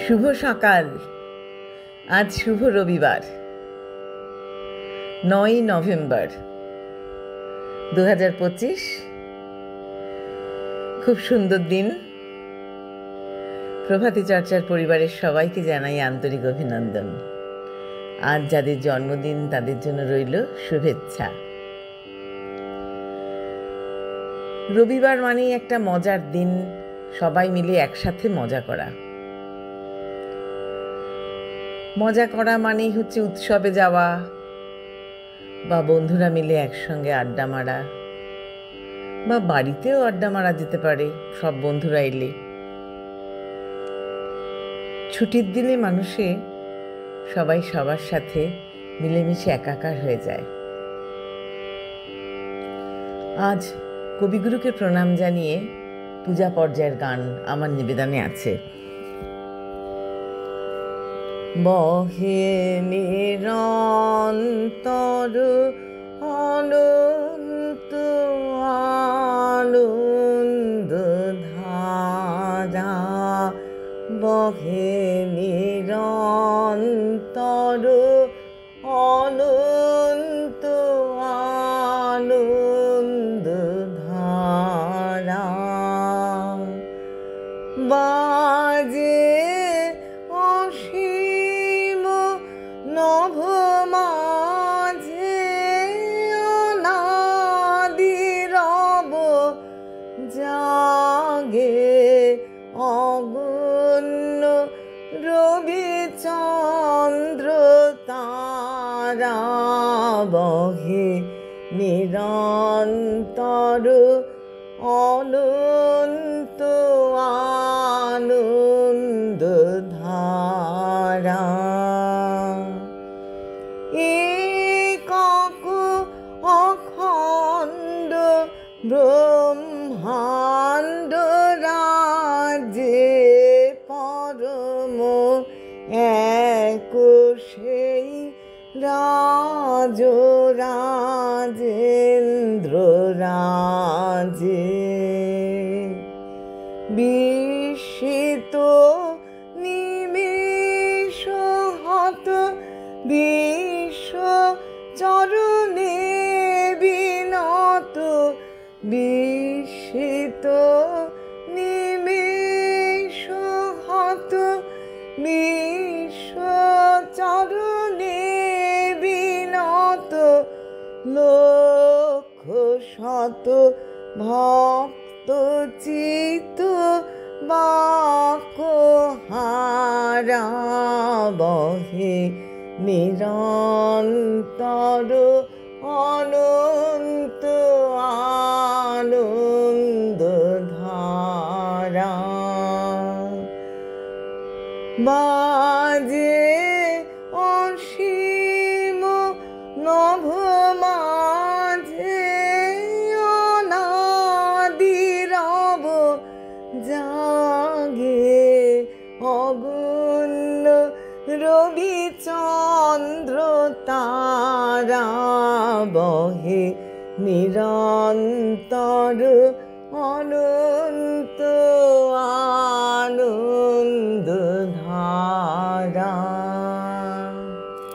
শুভ সকাল। আজ শুভ রবিবার, 9ই নভেম্বর 2025। খুব সুন্দর দিন। প্রভাতী চর্চার পরিবারের সবাইকে জানাই আন্তরিক অভিনন্দন। আজ যাদের জন্মদিন তাদের জন্য রইল শুভেচ্ছা। রবিবার মানেই একটা মজার দিন, সবাই মিলে একসাথে মজা করা। মজা করা মানেই হচ্ছে উৎসবে যাওয়া বা বন্ধুরা মিলে একসঙ্গে আড্ডা মারা, বা বাড়িতেও আড্ডা মারা যেতে পারে সব বন্ধুরা এলে। ছুটির দিনে মানুষে সবাই সবার সাথে মিলেমিশে একাকার হয়ে যায়। আজ কবিগুরুকে প্রণাম জানিয়ে পূজা পর্যায়ের গান আমার নিবেদনে আছে। বহে নিরন্তর অনন্ত আনন্দ ধারা, বহে নিরন্তর অনন্ত আনন্দ ধারা, বাজে অসীম নভ মাঝে অনাদিরব জাগে অগুণ্য রবি চন্দ্র তারা, বহে নিরন্তর অনন্ত আনন্দ ধারা, একক অখণ্ড ব্রহ্মাণ্ড রাজে পরম এক সেই রাজ রাজেন্দ্র রাজে, বিস্মিত নিমেষ হত বিশ্ব চরণে বিনত, বিস্মিত নিমেষ হত বিশ্ব চরণে বিনত, লক্ষ শত ভক্ত চিত বাকহারা, বহে নিরন্তর অনন্ত আনন্দ ধারা, বাজে অসীম নভ মাঝে অনাদিরব জাগে অগুণ্য রবি চন্দ্র তারা, বহে নিরন্তর অনন্ত